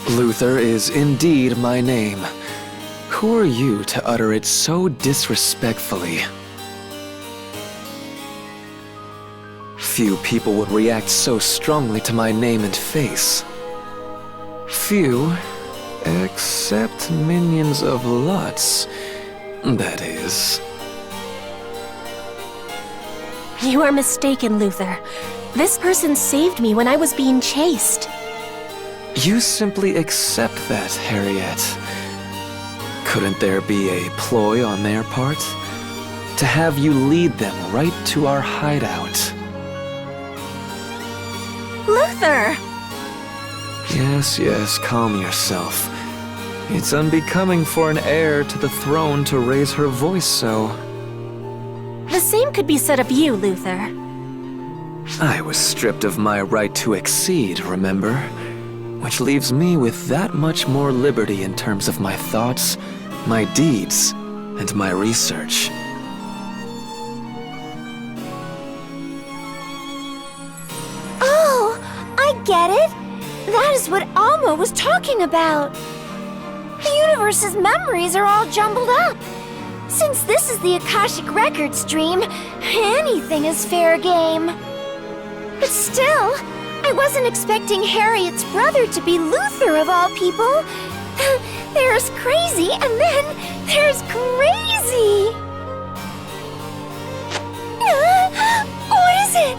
Luther is indeed my name. Who are you to utter it so disrespectfully? Few people would react so strongly to my name and face. Few, except minions of Lutz, that is. You are mistaken, Luther. This person saved me when I was being chased. You simply accept that, Hariette. Couldn't there be a ploy on their part? To have you lead them right to our hideout. Luther! Yes, calm yourself. It's unbecoming for an heir to the throne to raise her voice so. The same could be said of you, Luther. I was stripped of my right to exceed, remember? Which leaves me with that much more liberty in terms of my thoughts, my deeds, and my research. Oh, I get it! That is what Alma was talking about! The universe's memories are all jumbled up. Since this is the Akashic Record stream, anything is fair game. But still, I wasn't expecting Hariette's brother to be Luther of all people. There's crazy, and then there's crazy! What is it?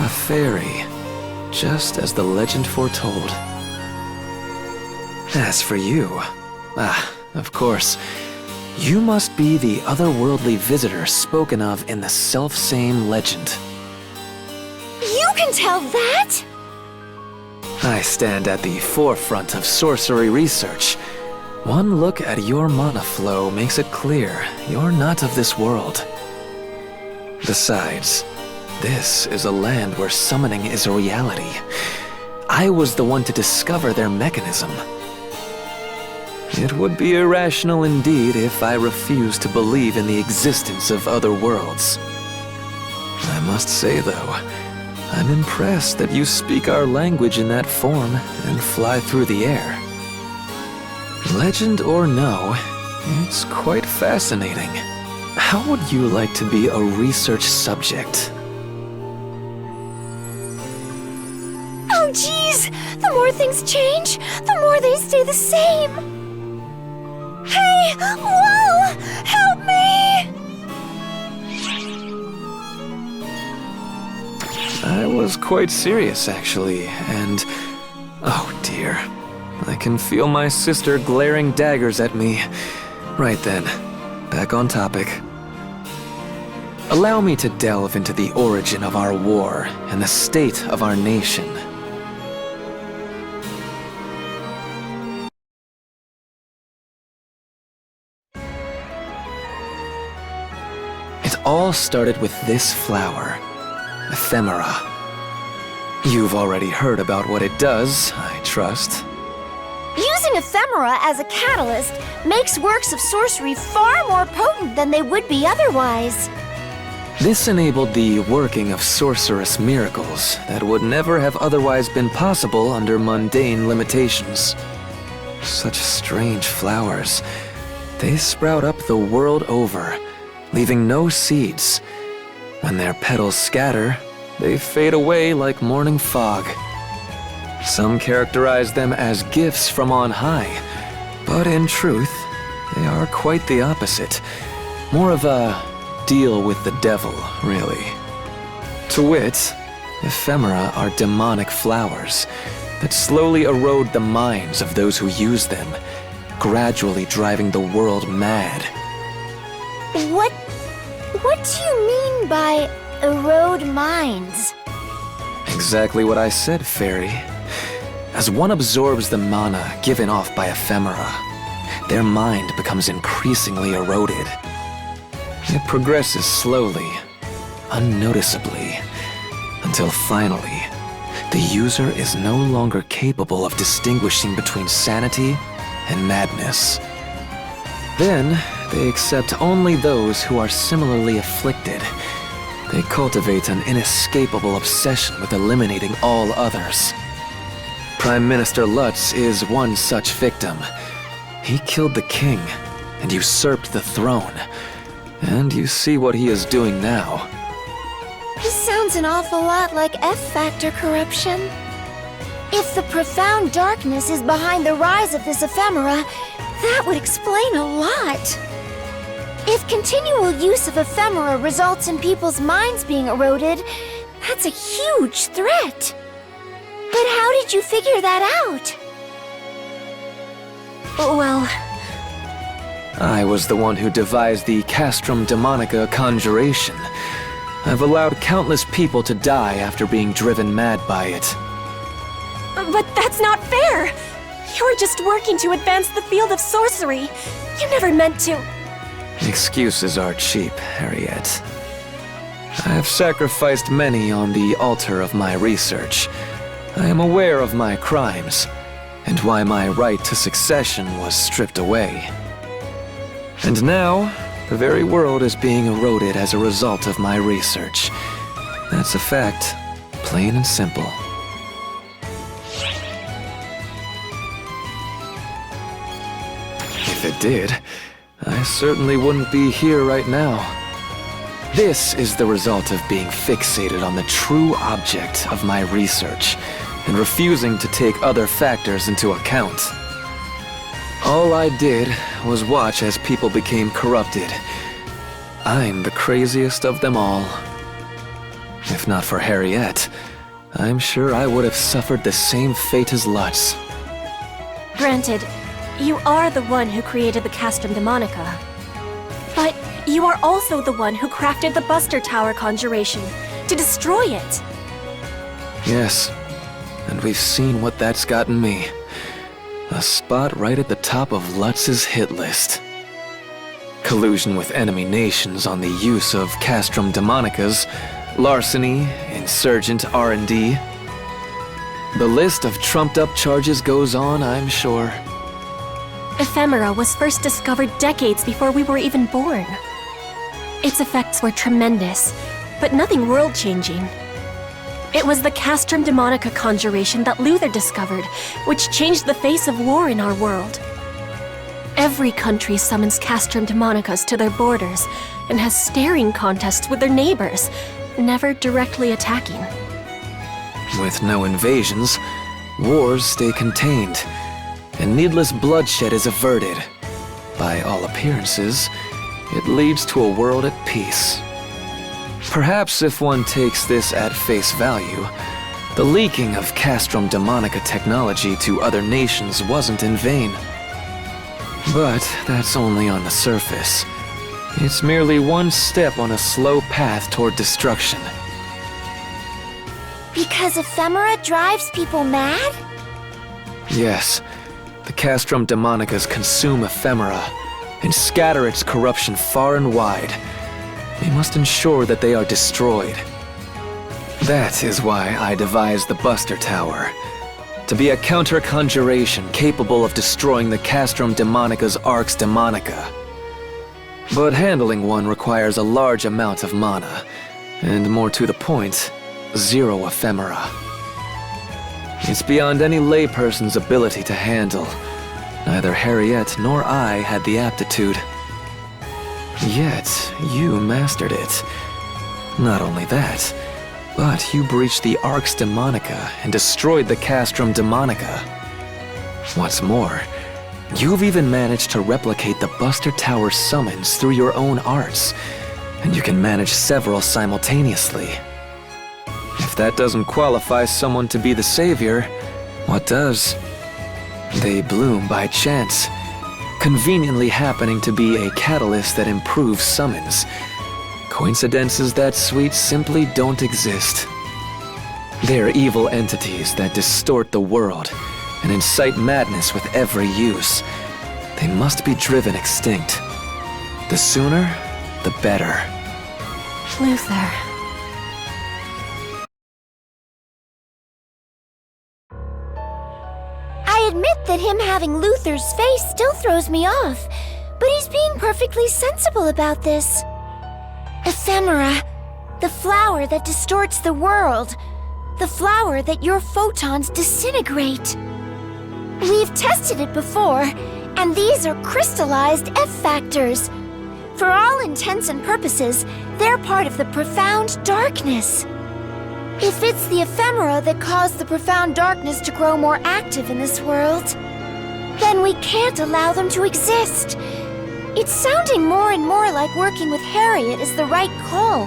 A fairy, just as the legend foretold. As for you, of course, you must be the otherworldly visitor spoken of in the selfsame legend. You can tell that? I stand at the forefront of sorcery research. One look at your mana flow makes it clear you're not of this world. Besides, this is a land where summoning is a reality. I was the one to discover their mechanism. It would be irrational indeed if I refused to believe in the existence of other worlds. I must say, though, I'm impressed that you speak our language in that form and fly through the air. Legend or no, it's quite fascinating. How would you like to be a research subject? Oh, geez! The more things change, the more they stay the same! Hey! Whoa! Help me! I was quite serious, actually, and... oh dear. I can feel my sister glaring daggers at me. Right then, back on topic. Allow me to delve into the origin of our war and the state of our nation. It all started with this flower, ephemera. You've already heard about what it does, I trust. Using ephemera as a catalyst makes works of sorcery far more potent than they would be otherwise. This enabled the working of sorcerous miracles that would never have otherwise been possible under mundane limitations. Such strange flowers. They sprout up the world over, leaving no seeds. When their petals scatter, they fade away like morning fog. Some characterize them as gifts from on high, but in truth, they are quite the opposite. More of a deal with the devil, really. To wit, ephemera are demonic flowers that slowly erode the minds of those who use them, gradually driving the world mad. What do you mean by erode minds? Exactly what I said, Fairy. As one absorbs the mana given off by ephemera, their mind becomes increasingly eroded. It progresses slowly, unnoticeably, until finally, the user is no longer capable of distinguishing between sanity and madness. Then, they accept only those who are similarly afflicted. They cultivate an inescapable obsession with eliminating all others. Prime Minister Lutz is one such victim. He killed the king and usurped the throne. And you see what he is doing now. This sounds an awful lot like F-factor corruption. If the profound darkness is behind the rise of this ephemera, that would explain a lot. If continual use of ephemera results in people's minds being eroded, that's a huge threat. But how did you figure that out? Well... I was the one who devised the Castrum Demonica conjuration. I've allowed countless people to die after being driven mad by it. But that's not fair! You were just working to advance the field of sorcery. You never meant to... Excuses are cheap, Hariette. I have sacrificed many on the altar of my research. I am aware of my crimes, and why my right to succession was stripped away. And now, the very world is being eroded as a result of my research. That's a fact, plain and simple. If it did, I certainly wouldn't be here right now. This is the result of being fixated on the true object of my research and refusing to take other factors into account. All I did was watch as people became corrupted. I'm the craziest of them all. If not for Hariette, I'm sure I would have suffered the same fate as Lutz. Granted, you are the one who created the Castrum Demonica. But you are also the one who crafted the Buster Tower conjuration to destroy it. Yes, and we've seen what that's gotten me. A spot right at the top of Lutz's hit list. Collusion with enemy nations on the use of Castrum Demonicas, larceny, insurgent R&D. The list of trumped-up charges goes on, I'm sure. Ephemera was first discovered decades before we were even born. Its effects were tremendous, but nothing world-changing. It was the Castrum Demonica conjuration that Luther discovered, which changed the face of war in our world. Every country summons Castrum Demonicas to their borders and has staring contests with their neighbors, never directly attacking. With no invasions, wars stay contained, and needless bloodshed is averted. By all appearances, it leads to a world at peace. Perhaps if one takes this at face value, the leaking of Castrum Demonica technology to other nations wasn't in vain. But that's only on the surface. It's merely one step on a slow path toward destruction. Because ephemera drives people mad? Yes, the Castrum Demonicas consume ephemera and scatter its corruption far and wide. We must ensure that they are destroyed. That is why I devised the Buster Tower. To be a counter-conjuration capable of destroying the Castrum Demonica's Arx Demonica. But handling one requires a large amount of mana, and more to the point, 0 ephemera. It's beyond any layperson's ability to handle. Neither Hariette nor I had the aptitude. Yet, you mastered it. Not only that, but you breached the Arx Demonica and destroyed the Castrum Demonica. What's more, you've even managed to replicate the Buster Tower summons through your own arts, and you can manage several simultaneously. If that doesn't qualify someone to be the savior, what does? They bloom by chance, conveniently happening to be a catalyst that improves summons. Coincidences that sweet simply don't exist. They're evil entities that distort the world and incite madness with every use. They must be driven extinct. The sooner, the better. Luther. I admit that him having Luther's face still throws me off, but he's being perfectly sensible about this. Ephemera, the flower that distorts the world. The flower that your photons disintegrate. We've tested it before, and these are crystallized F-factors. For all intents and purposes, they're part of the profound darkness. If it's the ephemera that caused the profound darkness to grow more active in this world, then we can't allow them to exist. It's sounding more and more like working with Hariette is the right call.